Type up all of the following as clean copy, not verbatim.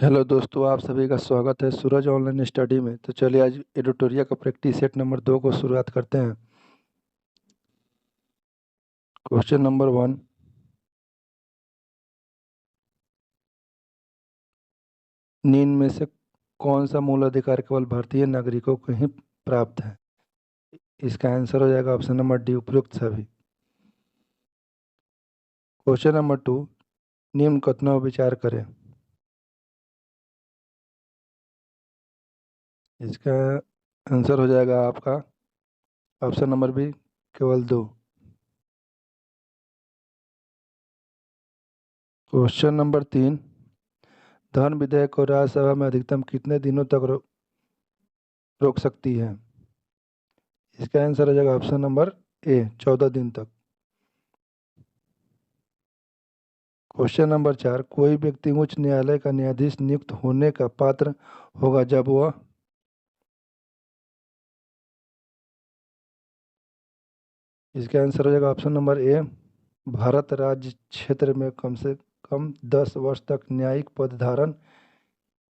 Hello दोस्तों, आप सभी का स्वागत है सूरज ऑनलाइन स्टडी में। तो चलिए आज एडिटोरिया का प्रैक्टिस सेट नंबर 2 को शुरुआत करते हैं। Question number 1। निम्न में से कौन सा मूल अधिकार केवल भारतीय नागरिकों को ही प्राप्त है? इसका आंसर हो जाएगा ऑप्शन नंबर डी, उपयुक्त सभी। Question number 2। निम्न कथनों पर विचार करें। इसका आंसर हो जाएगा आपका ऑप्शन नंबर बी, केवल 2। Question number 3। धन विधेयक को राज्यसभा में अधिकतम कितने दिनों तक रोक सकती है? इसका आंसर हो जाएगा ऑप्शन नंबर ए, 14 दिन तक। Question number 4। कोई व्यक्ति उच्च न्यायालय का न्यायाधीश नियुक्त होने का पात्र होगा जब वह इसका आंसर हो जाएगा ऑप्शन नंबर ए, भारत राज्य क्षेत्र में कम से कम 10 वर्ष तक न्यायिक पद धारण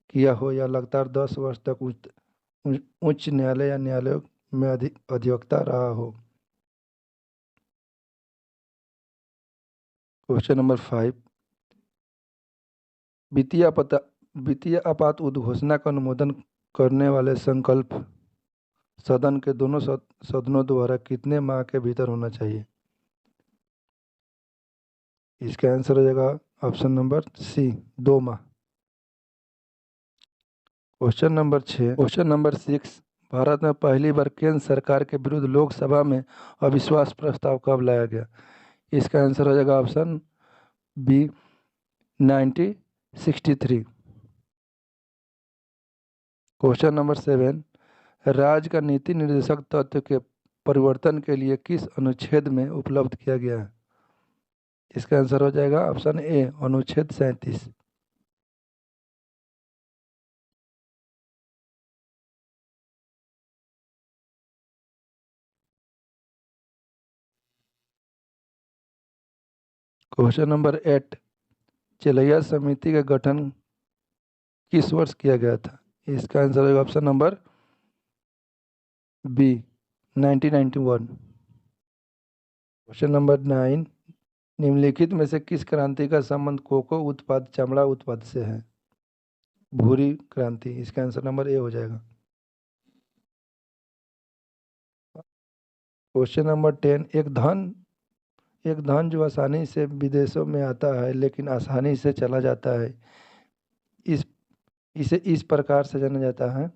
किया हो या लगातार 10 वर्ष तक उच्च न्यायालय या न्यायालय में अधिवक्ता रहा हो। Question number 5। वित्तीय आपात उद्घोषणा का अनुमोदन करने वाले संकल्प सदन के दोनों सदनों द्वारा कितने माह के भीतर होना चाहिए? इसका आंसर हो जाएगा ऑप्शन नंबर सी, 2 माह। Question number 6। भारत में पहली बार केंद्र सरकार के विरुद्ध लोकसभा में अविश्वास प्रस्ताव कब लाया गया? इसका आंसर हो जाएगा ऑप्शन बी, 1963। Question number 7। राज्य का नीति निर्देशक तत्व के परिवर्तन के लिए किस अनुच्छेद में उपलब्ध किया गया है? इसका आंसर हो जाएगा ऑप्शन ए, अनुच्छेद 37। Question number 8। चिलैया समिति का गठन किस वर्ष किया गया था? इसका आंसर होगा option number B, 1991। Question number 9। निम्नलिखित में से किस क्रांति का संबंध कोको उत्पाद चमड़ा उत्पाद से है? भूरी क्रांति। इसका आंसर नंबर ए हो जाएगा। Question number 10। एक धन जो आसानी से विदेशों में आता है लेकिन आसानी से चला जाता है, इस इसे इस प्रकार से जाना जाता है।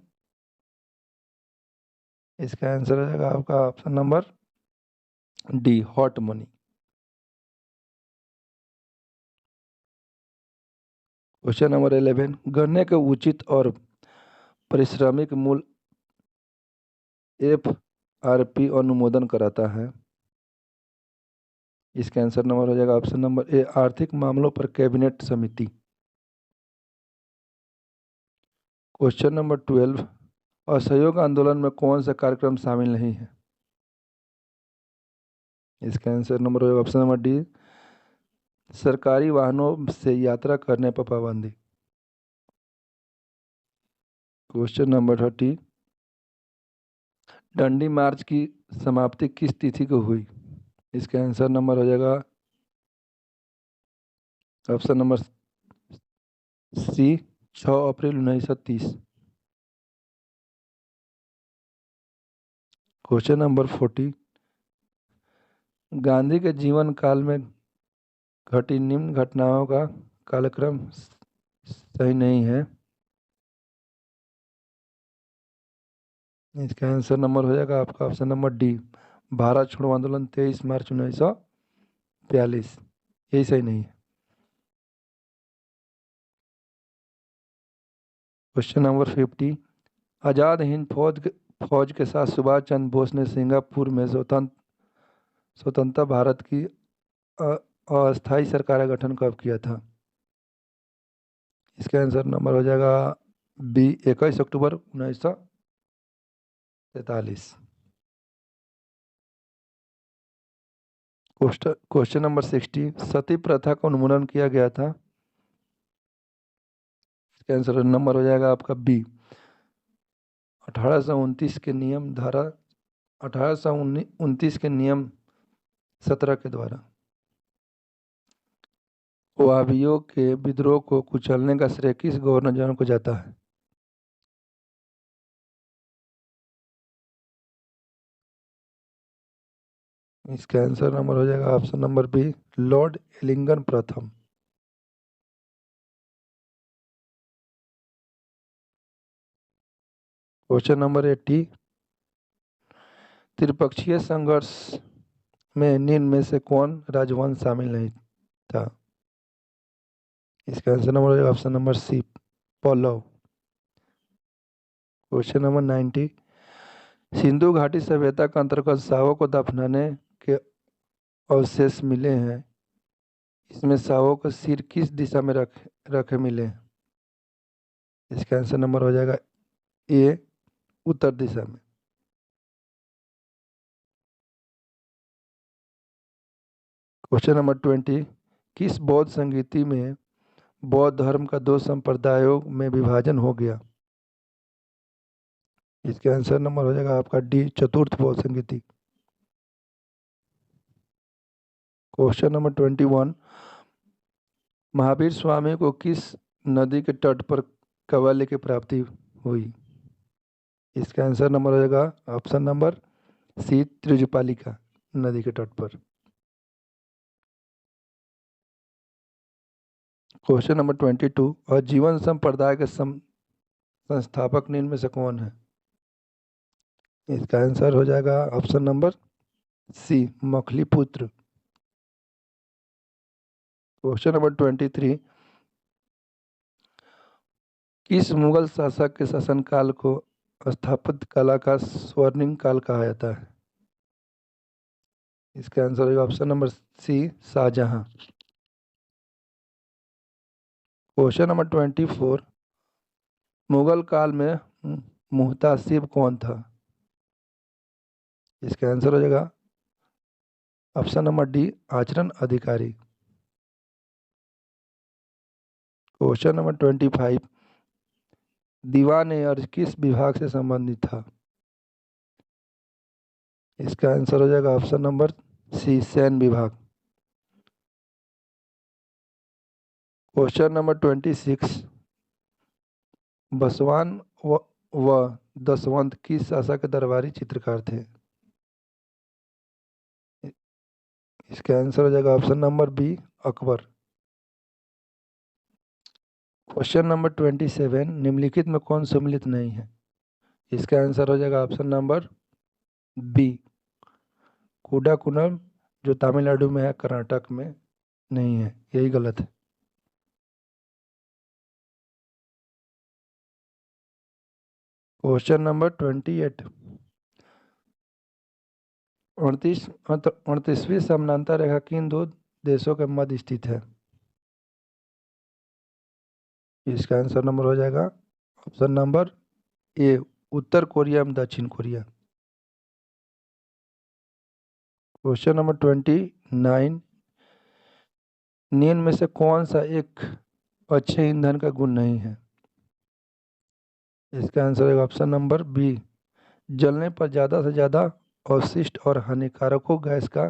इसका आंसर हो जाएगा आपका option number D, hot money. Question number 11। गन्ने के उचित और पारिश्रमिक मूल्य एफआरपी अनुमोदन कराता है। इसका आंसर नंबर हो जाएगा ऑप्शन नंबर ए, आर्थिक मामलों पर कैबिनेट समिति। Question number 12। असहयोग आंदोलन में कौन सा कार्यक्रम शामिल नहीं है? इसका आंसर नंबर होगा ऑप्शन नंबर डी, सरकारी वाहनों से यात्रा करने पर पाबंदी। Question number 30। डंडी मार्च की समाप्ति किस तिथि को हुई? इसका आंसर नंबर हो जाएगा ऑप्शन नंबर सी, 6 अप्रैल 1930। Question number 40। गांधी के जीवन काल में घटी निम्न घटनाओं का कालक्रम सही नहीं है। इसका आंसर नंबर हो जाएगा आपका ऑप्शन नंबर डी, भारत छोड़ो आंदोलन 23 मार्च 1942। यही सही नहीं है। Question number 50। आज़ाद हिंद फौज के साथ सुभाष चंद्र बोस ने सिंगापुर में स्वतंत्र भारत की अस्थायी सरकार का गठन कब किया था? इसका आंसर नंबर हो जाएगा बी, 21 अक्टूबर 1943। Question number 60। सती प्रथा का उन्मूलन किया गया था। इसका आंसर नंबर हो जाएगा आपका बी। 1829 के नियम धारा 1829 के नियम 17 के द्वारा वावियों के विद्रोह को कुचलने का श्रेय किस गवर्नर जनरल को जाता है? इसका आंसर नंबर हो जाएगा ऑप्शन नंबर बी, लॉर्ड एलिंगन प्रथम। क्वेश्चन नंबर 80, त्रिपक्षीय संघर्ष में निम्न में से कौन राजवंश शामिल नहीं था? इसका आंसर नंबर हो जाएगा option number C, Pallava. Question number 90, Sindhu घाटी सभ्यता के अंतर्गत शवों को दफनाने के अवशेष मिले हैं, इसमें शवों का सिर किस दिशा में रखे मिले हैं? इसका आंसर नंबर हो जाएगा ए, उत्तर दिशा में। क्वेश्चन नंबर 20, किस बौद्ध संगीति में बौद्ध धर्म का दो संप्रदायों में विभाजन हो गया? इसका आंसर नंबर हो जाएगा आपका डी, चतुर्थ बौद्ध संगीति। क्वेश्चन नंबर 21, महावीर स्वामी को किस नदी के तट पर कव्वाली की प्राप्ति हुई? इसका आंसर नंबर हो जाएगा ऑप्शन नंबर सी, त्रिजुपालिका नदी के तट पर। क्वेश्चन नंबर 22, और जीवन संप्रदाय के संस्थापक निम्न में से कौन है? इसका आंसर हो जाएगा option number C, Makkhaliputra. Question number 23, किस मुगल शासक के शासनकाल को स्थापत्य कला का स्वर्णिम काल कहा जाता है? इसका आंसर होगा option number C, Shahjahan. Question number 24, Mughal काल में मुहतासिब कौन था? इसका आंसर हो जाएगा ऑप्शन नंबर डी, आचरण अधिकारी। क्वेश्चन नंबर 25, दीवान-ए-अर्ज किस विभाग से संबंधित था? इसका आंसर हो जाएगा ऑप्शन नंबर सी, सैन्य विभाग। क्वेश्चन नंबर 26, बसवान व दसवंत किस शासक के दरबारी चित्रकार थे? इसका आंसर हो जाएगा option number B, Akbar. Question number 27, निम्नलिखित में कौन सम्मिलित नहीं है? इसका आंसर हो जाएगा ऑप्शन नंबर बी, कुडाकुनम, जो तमिलनाडु में है, कर्नाटक में नहीं है, यही गलत है। क्वेश्चन नंबर 28, 38वीं समानांतर रेखा किन दो देशों के मध्य स्थित है? इसका आंसर नंबर हो जाएगा option number A, Uttar Korea एवं दक्षिण कोरिया। क्वेश्चन नंबर 29, निम्न में से कौन सा एक अच्छे ईंधन का गुण नहीं है? इसका आंसर है ऑप्शन नंबर बी, जलने पर ज़्यादा से ज़्यादा अवशिष्ट और हानिकारकों गैस का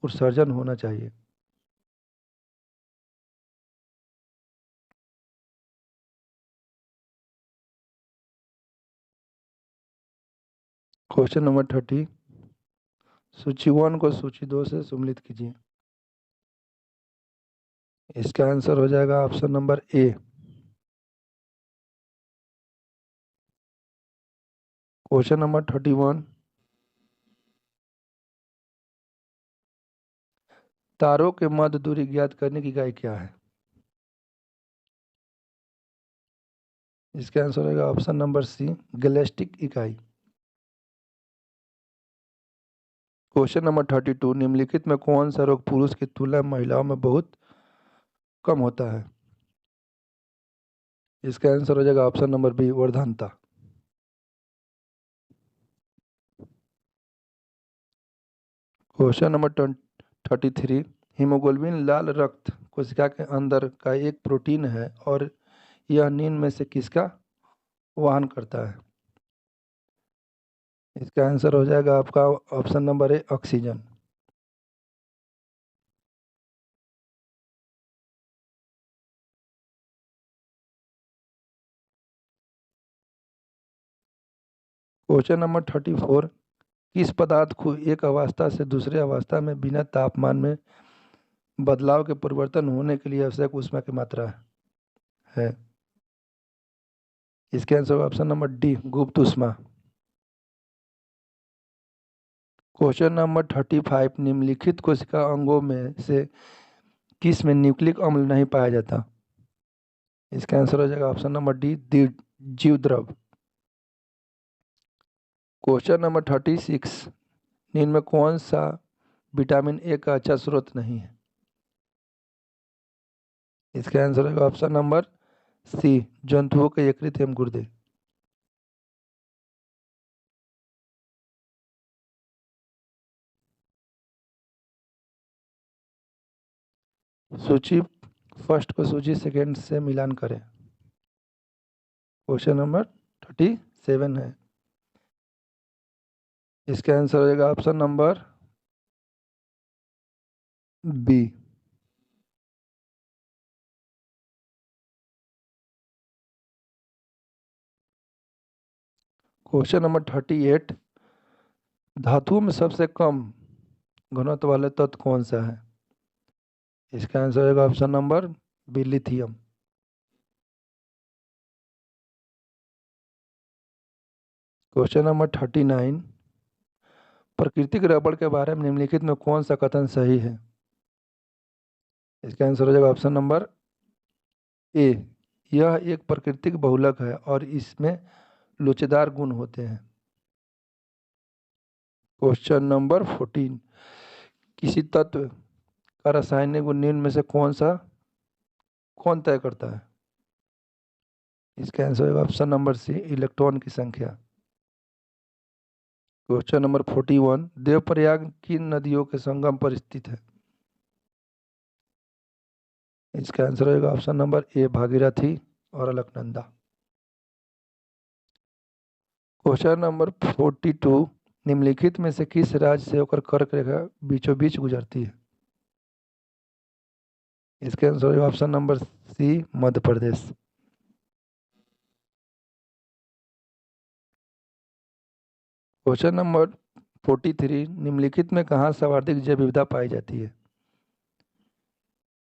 उत्सर्जन होना चाहिए। क्वेश्चन नंबर 30, सूची 1 को सूची 2 से सम्मिलित कीजिए। इसका आंसर हो जाएगा option number A. Question number 31, तारों के मध्य दूरी ज्ञात करने की इकाई क्या है? इसका आंसर होगा ऑप्शन नंबर सी, गैलेक्टिक इकाई। क्वेश्चन नंबर 32, निम्नलिखित में कौन सा रोग पुरुष की तुलना में महिलाओं में बहुत कम होता है? इसका आंसर हो जाएगा ऑप्शन नंबर बी, वर्धनता। क्वेश्चन नंबर 33, हीमोग्लोबिन लाल रक्त कोशिका के अंदर का एक प्रोटीन है और यह निम्न में से किसका वहन करता है? इसका आंसर हो जाएगा आपका option number A, oxygen. Question number 34, किस पदार्थ को एक अवस्था से दूसरे अवस्था में बिना तापमान में बदलाव के परिवर्तन होने के लिए आवश्यक ऊष्मा की मात्रा है? इसके आंसर ऑप्शन नंबर डी, गुप्त ऊष्मा। क्वेश्चन नंबर 35, निम्नलिखित कोशिका अंगों में से किस में न्यूक्लिक अम्ल नहीं पाया जाता? इसका आंसर हो जाएगा ऑप्शन नंबर डी, जीव द्रव। क्वेश्चन नंबर 36, निम्न में कौन सा विटामिन ए का अच्छा स्रोत नहीं है? इसका आंसर होगा ऑप्शन नंबर सी, जंतुओं के यकृत एवं गुर्दे। सूची फर्स्ट को सूची सेकंड से मिलान करें। क्वेश्चन नंबर 37 है। इसका आंसर हो जाएगा option number B. Question number 38, धातुओं में सबसे कम घनत्व वाले तत्व कौन सा है? इसका आंसर होगा option number B, lithium. Question number 39, प्राकृतिक रबड़ के बारे में निम्नलिखित में कौन सा कथन सही है? इसका आंसर हो जाएगा ऑप्शन नंबर ए, यह एक प्राकृतिक बहुलक है और इसमें लोचदार गुण होते हैं। क्वेश्चन नंबर 14, किसी तत्व का रासायनिक गुण निम्न में से कौन तय करता है? इसका आंसर होगा ऑप्शन नंबर सी, इलेक्ट्रॉन की संख्या। क्वेश्चन नंबर 41, देवप्रयाग किन नदियों के संगम पर स्थित है? इसका आंसर होगा ऑप्शन नंबर ए, भागीरथी और अलकनंदा। क्वेश्चन नंबर 42, निम्नलिखित में से किस राज्य से होकर कर्क रेखा बीचों बीच गुजरती है? इसके आंसर होगा ऑप्शन नंबर सी, मध्य प्रदेश। क्वेश्चन नंबर 43, निम्नलिखित में कहाँ सर्वाधिक जैव विविधता पाई जाती है?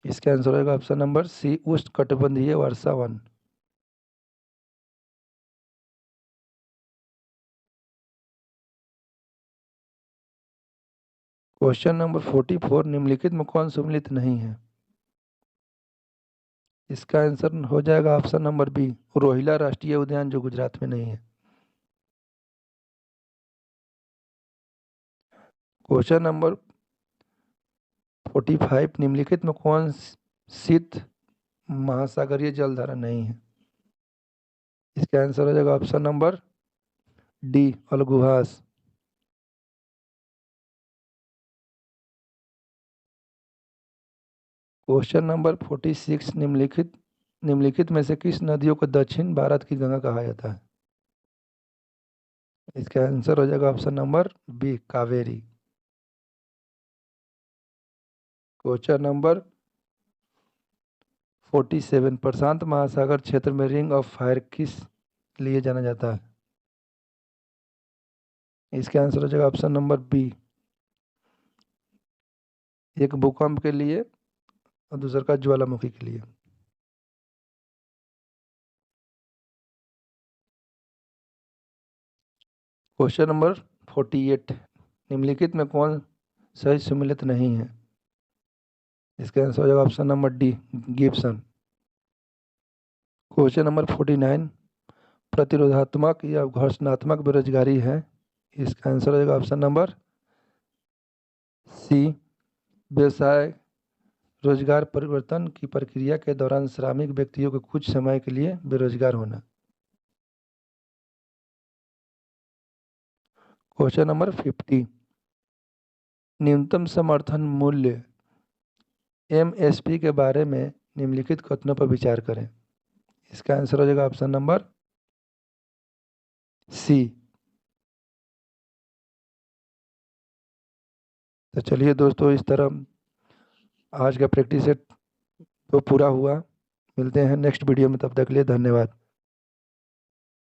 इसका आंसर होगा ऑप्शन नंबर सी, उष्णकटिबंधीय वर्षा वन। क्वेश्चन नंबर 44, निम्नलिखित में कौन सम्मिलित नहीं है? इसका आंसर हो जाएगा ऑप्शन नंबर बी, रोहिला राष्ट्रीय उद्यान, जो गुजरात में नहीं है। क्वेश्चन नंबर 45, निम्नलिखित में कौन शीत महासागरीय जलधारा नहीं है? इसका आंसर हो जाएगा ऑप्शन नंबर डी, अलगुहास। क्वेश्चन नंबर 46, निम्नलिखित में से किस नदियों को दक्षिण भारत की गंगा कहा जाता है? इसका आंसर हो जाएगा option number B, Kaveri. Question number 47, प्रशांत महासागर क्षेत्र में रिंग ऑफ फायर किस लिए जाना जाता है? इसका आंसर हो जाएगा ऑप्शन नंबर बी, एक भूकंप के लिए और दूसरा का ज्वालामुखी के लिए। क्वेश्चन नंबर 48, निम्नलिखित में कौन सही सम्मिलित नहीं है? इसका आंसर हो जाएगा option number D, Gibson. Question number 49, प्रतिरोधात्मक या घर्षणात्मक बेरोजगारी है? इसका आंसर हो जाएगा ऑप्शन नंबर सी, व्यवसाय रोजगार परिवर्तन की प्रक्रिया के दौरान श्रमिक व्यक्तियों को कुछ समय के लिए बेरोजगार होना। क्वेश्चन नंबर 50, न्यूनतम समर्थन मूल्य एमएसपी के बारे में निम्नलिखित कथनों पर विचार करें। इसका आंसर हो जाएगा ऑप्शन नंबर सी। तो चलिए दोस्तों, इस तरह आज का प्रैक्टिस सेट तो पूरा हुआ। मिलते हैं नेक्स्ट वीडियो में, तब तक के लिए धन्यवाद।